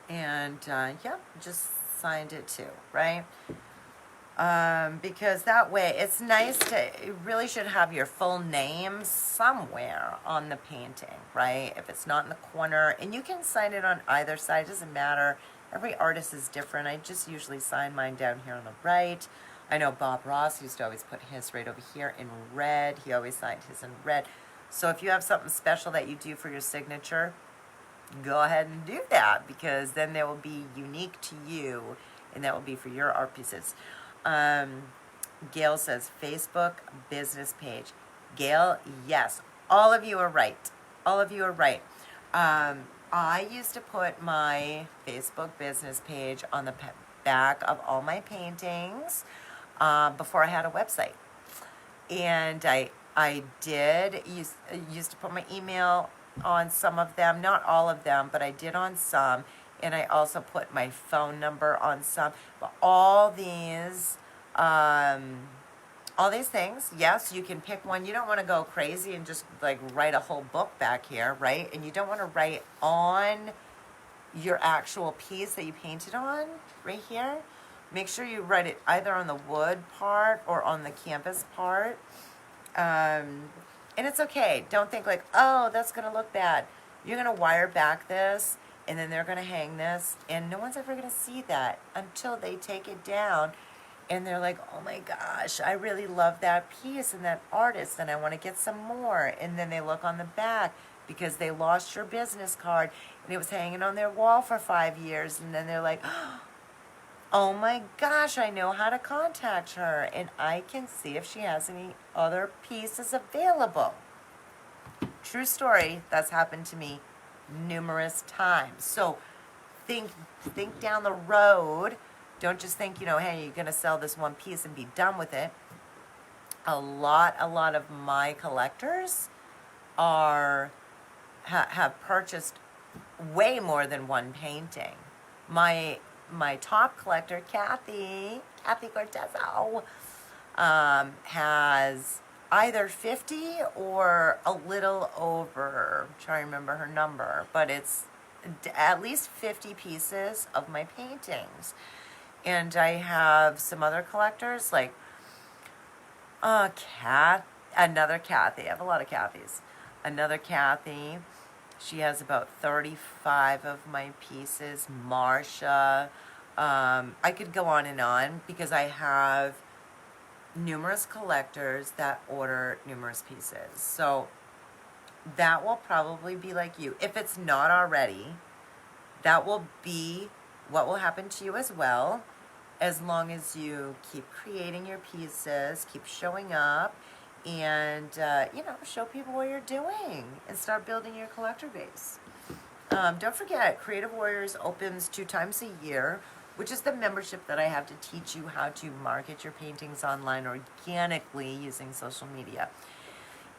And yeah, just signed it too, right? Because that way it's nice to, you really should have your full name somewhere on the painting, right? If it's not in the corner, and you can sign it on either side, it doesn't matter. Every artist is different. I just usually sign mine down here on the right. I know Bob Ross used to always put his right over here in red. He always signed his in red. So if you have something special that you do for your signature, go ahead and do that, because then they will be unique to you, and that will be for your art pieces. Gail says Facebook business page. Gail, yes, all of you are right. All of you are right. I used to put my Facebook business page on the back of all my paintings before I had a website. And I did used to put my email on some of them, not all of them, but I did on some. And I also put my phone number on some. But all these things, yes, you can pick one. You don't want to go crazy and just like write a whole book back here, right? And you don't want to write on your actual piece that you painted on right here. Make sure you write it either on the wood part or on the canvas part. And it's okay. Don't think like, oh, that's going to look bad. You're going to wire back this, and then they're going to hang this, and no one's ever going to see that until they take it down, and they're like, oh my gosh, I really love that piece and that artist, and I want to get some more. And then they look on the back because they lost your business card, and it was hanging on their wall for 5 years, and then they're like, oh my gosh, I know how to contact her, and I can see if she has any other pieces available. True story, that's happened to me numerous times. So think down the road. Don't just think, hey, you're going to sell this one piece and be done with it. A lot of my collectors have purchased way more than one painting. My top collector, Kathy Cortezzo, has either 50 or a little over. I'm trying to remember her number, but it's at least 50 pieces of my paintings. And I have some other collectors, like another Kathy. I have a lot of Kathys. Another Kathy. She has about 35 of my pieces. Marsha. I could go on because I have numerous collectors that order numerous pieces. So that will probably be like you. If it's not already, that will be what will happen to you as well, as long as you keep creating your pieces, keep showing up, and show people what you're doing and start building your collector base. Don't forget, Creative Warriors opens 2 times a year, which is the membership that I have to teach you how to market your paintings online organically using social media.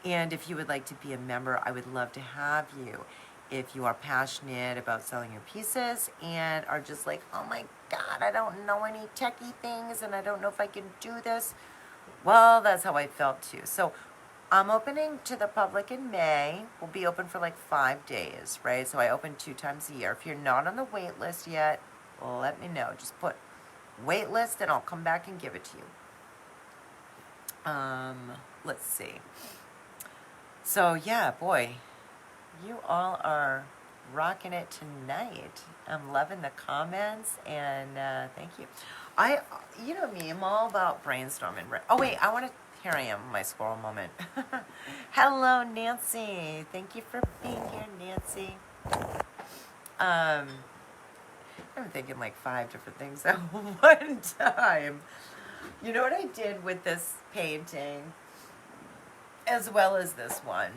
And if you would like to be a member, I would love to have you. If you are passionate about selling your pieces and are just like, oh my God, I don't know any techie things and I don't know if I can do this. Well, that's how I felt too. So I'm opening to the public in May. We'll be open for like 5 days, right? So I open 2 times a year. If you're not on the wait list yet, let me know. Just put wait list and I'll come back and give it to you. Let's see. So yeah, boy, you all are rocking it tonight. I'm loving the comments and thank you. You know me, I'm all about brainstorming. Right? Oh wait, here I am, my squirrel moment. Hello, Nancy. Thank you for being here, Nancy. I'm thinking like 5 different things at one time. You know what I did with this painting, as well as this one,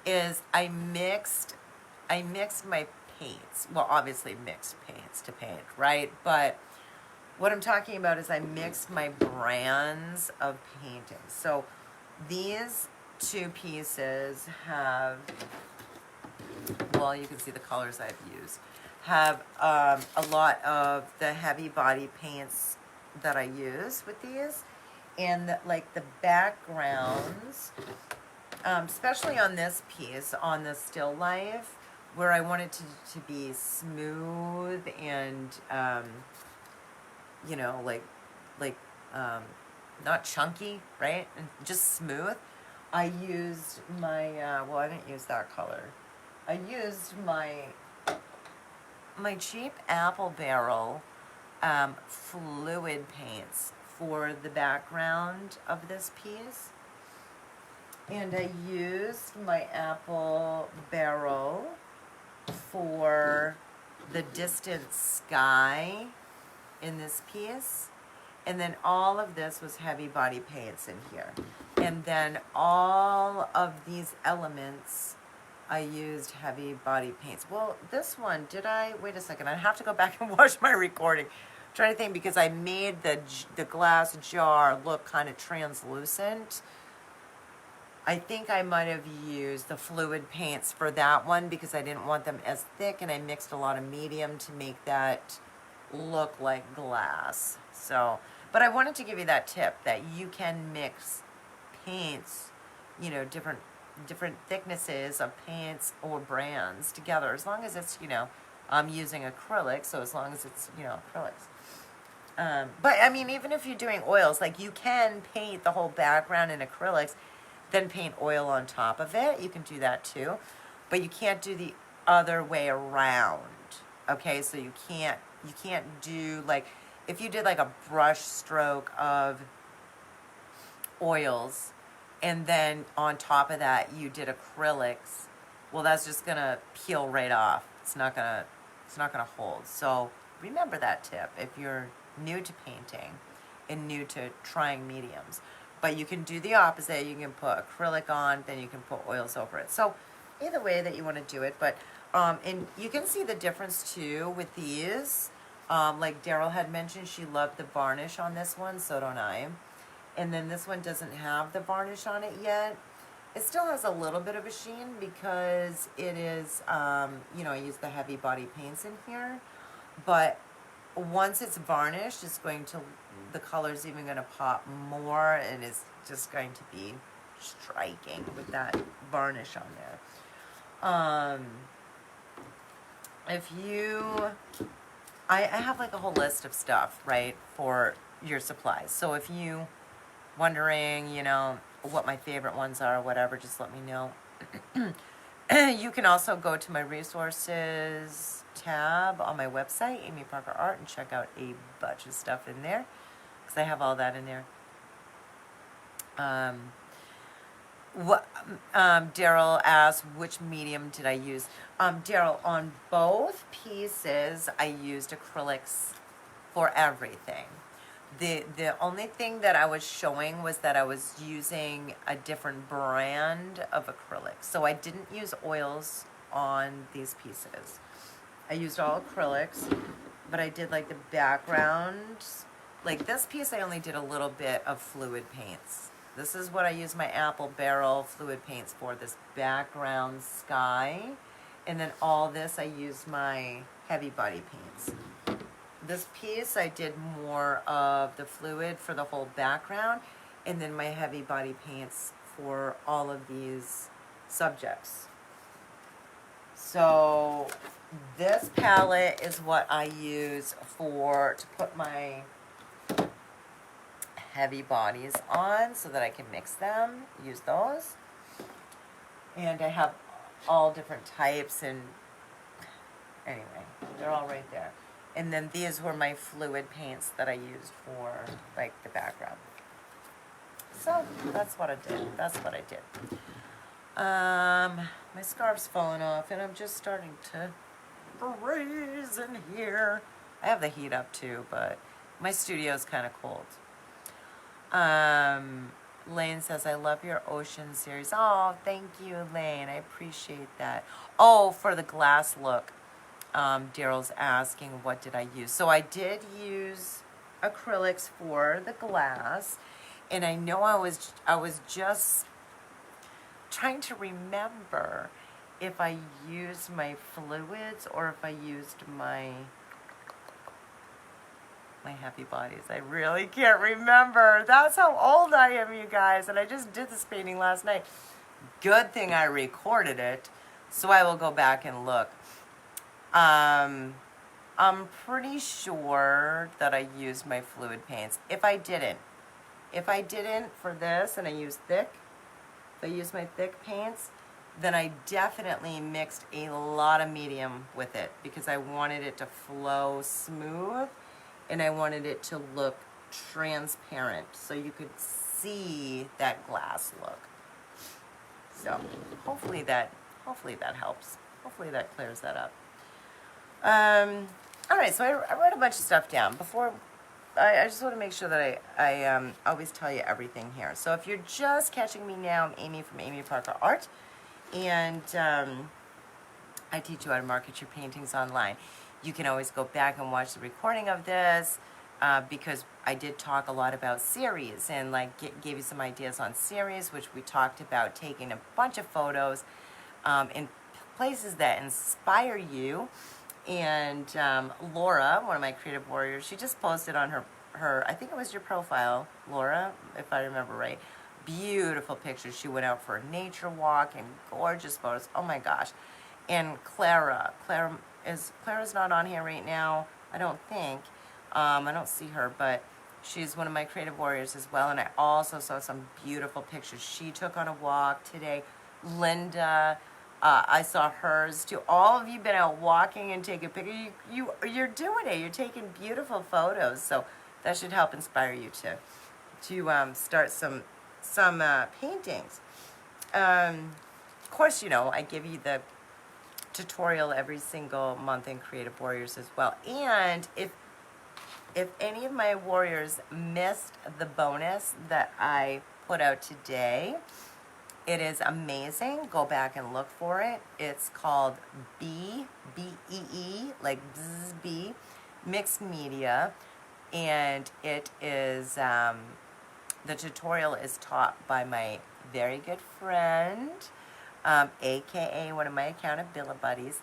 is I mixed my paints. Well, obviously mixed paints to paint, right? But what I'm talking about is I mixed my brands of paintings. So these 2 pieces have, well, you can see the colors I've used, have a lot of the heavy body paints that I use with these. And like the backgrounds, especially on this piece, on the still life, where I want it to be smooth and, not chunky, right? And just smooth. I used my, I didn't use that color. I used my cheap Apple Barrel fluid paints for the background of this piece. And I used my Apple Barrel for the distant sky in this piece. And then all of this was heavy body paints in here. And then all of these elements, I used heavy body paints. Well, this one, wait a second, I have to go back and watch my recording. I'm trying to think, because I made the glass jar look kind of translucent. I think I might have used the fluid paints for that one because I didn't want them as thick, and I mixed a lot of medium to make that look like glass. So, but I wanted to give you that tip that you can mix paints, different thicknesses of paints or brands together, as long as it's, I'm using acrylic, so as long as it's, acrylics. But I mean, even if you're doing oils, like you can paint the whole background in acrylics, then paint oil on top of it. You can do that too, but you can't do the other way around. Okay, so you can't do, like, if you did like a brush stroke of oils and then on top of that you did acrylics, well, that's just gonna peel right off. It's not gonna hold. So remember that tip if you're new to painting and new to trying mediums. But you can do the opposite. You can put acrylic on, then you can put oils over it. So either way that you want to do it. But and you can see the difference too with these. Like Daryl had mentioned, she loved the varnish on this one, so don't I. And then this one doesn't have the varnish on it yet. It still has a little bit of a sheen because it is, I use the heavy body paints in here. But once it's varnished, the color's even going to pop more, and it's just going to be striking with that varnish on there. I have like a whole list of stuff, right, for your supplies. So if you wondering, what my favorite ones are or whatever, just let me know. You can also go to my resources tab on my website, Amy Parker Art, and check out a bunch of stuff in there, because I have all that in there. What, Daryl asked, which medium did I use? Daryl, on both pieces, I used acrylics for everything. The only thing that I was showing was that I was using a different brand of acrylics. So I didn't use oils on these pieces. I used all acrylics, but I did like the background. Like this piece, I only did a little bit of fluid paints. This is what I use my apple barrel fluid paints for, this background sky. And then all this, I use my heavy body paints. This piece, I did more of the fluid for the whole background, and then my heavy body paints for all of these subjects. So this palette is what I use to put my heavy bodies on so that I can mix them, use those. And I have all different types, and anyway, they're all right there. And then these were my fluid paints that I used for like the background. So that's what I did. That's what I did. My scarf's falling off and I'm just starting to freeze in here. I have the heat up too, but my studio's kind of cold. Lane says, I love your ocean series. Oh, thank you, Lane. I appreciate that. Oh, for the glass look, Daryl's asking, what did I use? So I did use acrylics for the glass, and I know I was just trying to remember if I used my fluids or if I used my happy bodies. I really can't remember. That's how old I am, you guys. And I just did this painting last night. Good thing I recorded it, so I will go back and look. I'm pretty sure that I used my fluid paints. If I didn't for this and I used thick, if I used my thick paints, then I definitely mixed a lot of medium with it because I wanted it to flow smooth and I wanted it to look transparent so you could see that glass look. So hopefully that helps. Hopefully that clears that up. All right, so I wrote a bunch of stuff down. Before, I just want to make sure that I always tell you everything here. So if you're just catching me now, I'm Amy from Amy Parker Art, and I teach you how to market your paintings online. You can always go back and watch the recording of this because I did talk a lot about series and gave you some ideas on series, which we talked about taking a bunch of photos in places that inspire you. And Laura, one of my creative warriors, she just posted on her, I think it was your profile, Laura, if I remember right. Beautiful pictures. She went out for a nature walk and gorgeous photos. Oh my gosh. And Clara's not on here right now, I don't think. I don't see her, but she's one of my creative warriors as well. And I also saw some beautiful pictures she took on a walk today. Linda, I saw hers too. All of you been out walking and taking pictures. You're doing it. You're taking beautiful photos. So that should help inspire you to start some paintings. Of course, I give you the tutorial every single month in Creative Warriors as well. And if any of my warriors missed the bonus that I put out today, it is amazing. Go back and look for it. It's called B-E-E, like bzz, B, Mixed Media. And it is, the tutorial is taught by my very good friend, AKA one of my accountability buddies,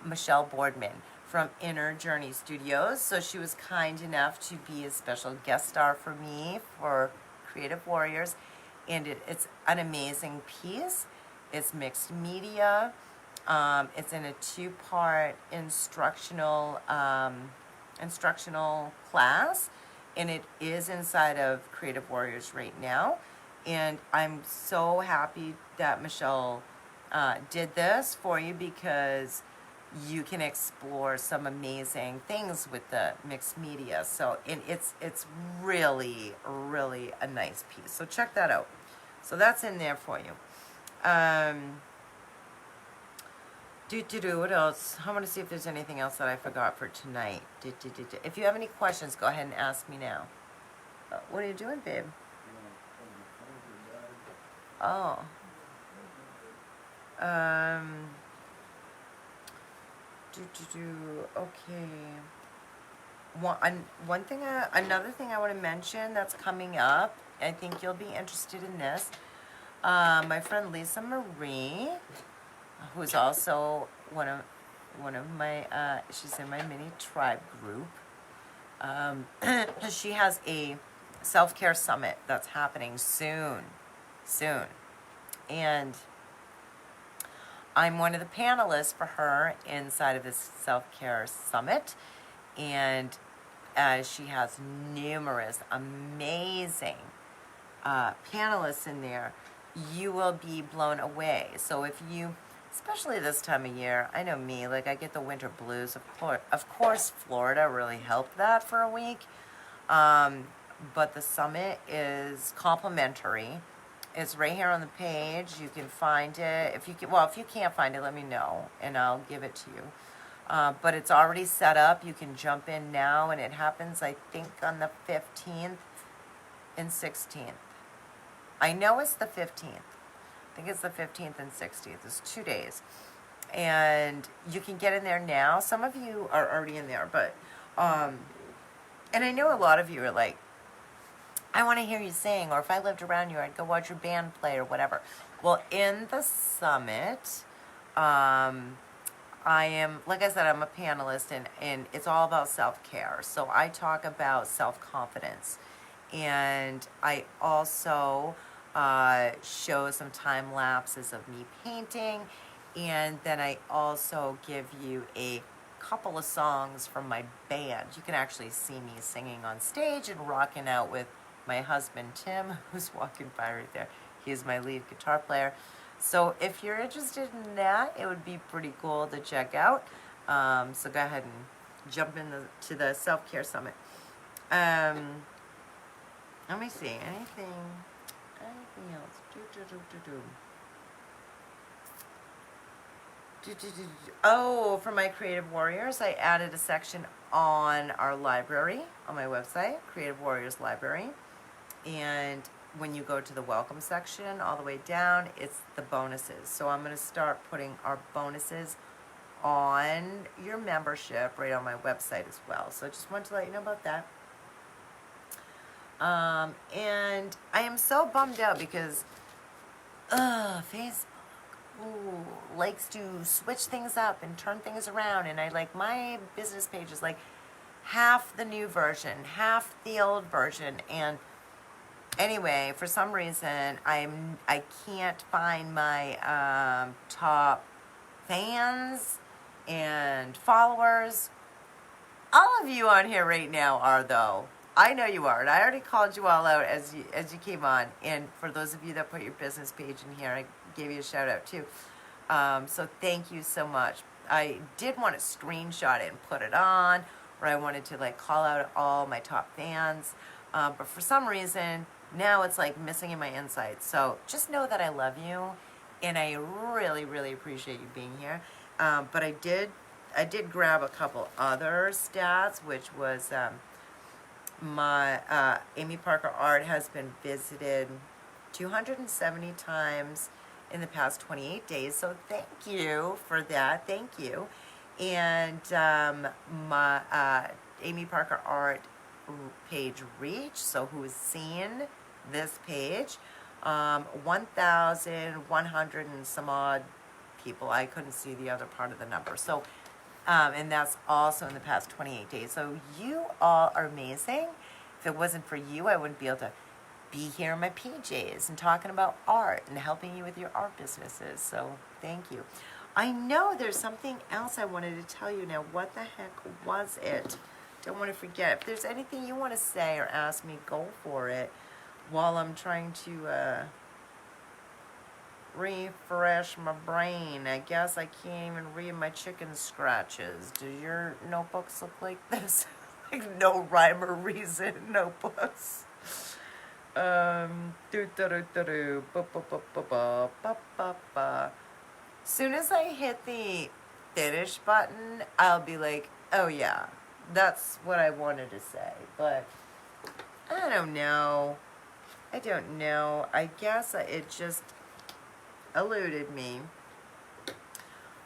Michelle Boardman from Inner Journey Studios. So she was kind enough to be a special guest star for me for Creative Warriors. And it's an amazing piece. It's mixed media. It's in a 2-part instructional class, and it is inside of Creative Warriors right now. And I'm so happy that Michelle did this for you because you can explore some amazing things with the mixed media. So it's really, really a nice piece. So check that out. So that's in there for you. What else? I want to see if there's anything else that I forgot for tonight. If you have any questions, go ahead and ask me now. What are you doing, babe? Oh. Okay. Another thing I want to mention that's coming up. I think you'll be interested in this. My friend Lisa Marie, who's also one of my, she's in my mini tribe group. She has a self-care summit that's happening soon, and I'm one of the panelists for her inside of this self-care summit, and she has numerous amazing panelists in there. You will be blown away. So if you, especially this time of year, I know me, like I get the winter blues. Of course, Florida really helped that for a week. But the summit is complimentary. It's right here on the page. You can find it. If you can't find it, let me know and I'll give it to you. But it's already set up. You can jump in now, and it happens, I think, on the 15th and 16th. I know it's the 15th. I think it's the 15th and 16th. It's 2 days. And you can get in there now. Some of you are already in there, but, and I know a lot of you are like, I want to hear you sing, or if I lived around you, I'd go watch your band play or whatever. Well, in the summit, I am, like I said, I'm a panelist, and it's all about self-care. So I talk about self-confidence. And I also show some time lapses of me painting. And then I also give you a couple of songs from my band. You can actually see me singing on stage and rocking out with my husband, Tim, who's walking by right there. He's my lead guitar player. So if you're interested in that, it would be pretty cool to check out. So go ahead and jump into the self-care summit. Let me see, anything else? Oh, for my Creative Warriors, I added a section on our library, on my website, Creative Warriors Library. And when you go to the welcome section, all the way down, it's the bonuses. So I'm going to start putting our bonuses on your membership right on my website as well. So I just wanted to let you know about that. And I am so bummed out because Facebook likes to switch things up and turn things around, and I like my business page is like half the new version, half the old version, and anyway, for some reason I can't find my top fans and followers. All of you on here right now are, though. I know you are, and I already called you all out as you came on. And for those of you that put your business page in here, I gave you a shout out too. So thank you so much. I did want to screenshot it and put it on, or I wanted to like call out all my top fans. But for some reason, now it's like missing in my insights. So just know that I love you, and I really, really appreciate you being here. But I did grab a couple other stats, which was my Amy Parker Art has been visited 270 times in the past 28 days. So thank you for that. Thank you. And my Amy Parker Art page reach, so who's seen this page, 1,100 and some odd people. I couldn't see the other part of the number. So and that's also in the past 28 days. So you all are amazing. If it wasn't for you, I wouldn't be able to be here in my PJs and talking about art and helping you with your art businesses. So thank you. I know there's something else I wanted to tell you now. What the heck was it? Don't want to forget. If there's anything you want to say or ask me, go for it while I'm trying to refresh my brain. I guess I can't even read my chicken scratches. Do your notebooks look like this? Like no rhyme or reason notebooks. Soon as I hit the finish button, I'll be like, oh yeah, that's what I wanted to say. But I don't know. I don't know. I guess it just eluded me.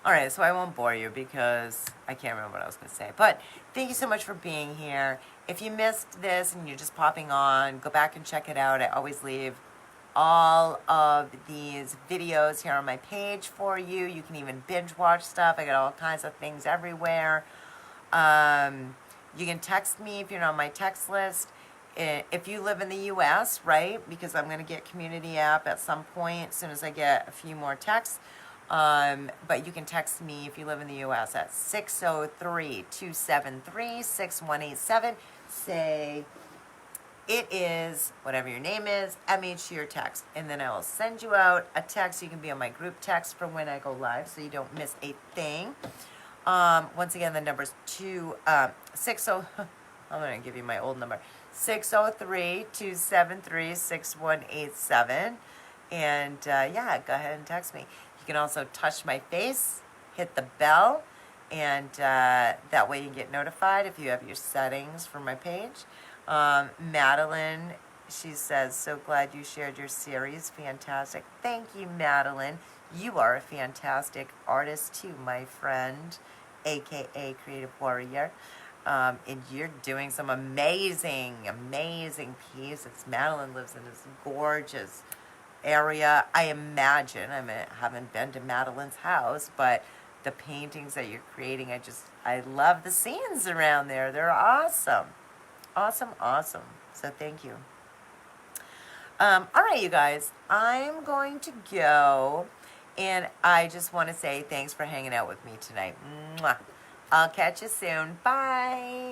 All right, so I won't bore you because I can't remember what I was going to say. But thank you so much for being here. If you missed this and you're just popping on, go back and check it out. I always leave all of these videos here on my page for you. You can even binge watch stuff. I got all kinds of things everywhere. You can text me if you're on my text list. If you live in the U.S., right, because I'm going to get Community app at some point as soon as I get a few more texts. But you can text me if you live in the U.S. at 603-273-6187. Say, it is, whatever your name is, MH to your text. And then I will send you out a text. You can be on my group text for when I go live so you don't miss a thing. Once again, the number's 60, I'm going to give you my old number, 603-273-6187. And yeah, go ahead and text me. You can also touch my face, hit the bell, and that way you get notified if you have your settings for my page. Madeline, she says, so glad you shared your series. Fantastic. Thank you, Madeline. You are a fantastic artist too, my friend, aka Creative Warrior. And you're doing some amazing, amazing pieces. Madeline lives in this gorgeous area. I imagine, I haven't been to Madeline's house, but the paintings that you're creating, I love the scenes around there. They're awesome. Awesome, awesome. So thank you. All right, you guys, I'm going to go, and I just want to say thanks for hanging out with me tonight. Mwah. I'll catch you soon. Bye.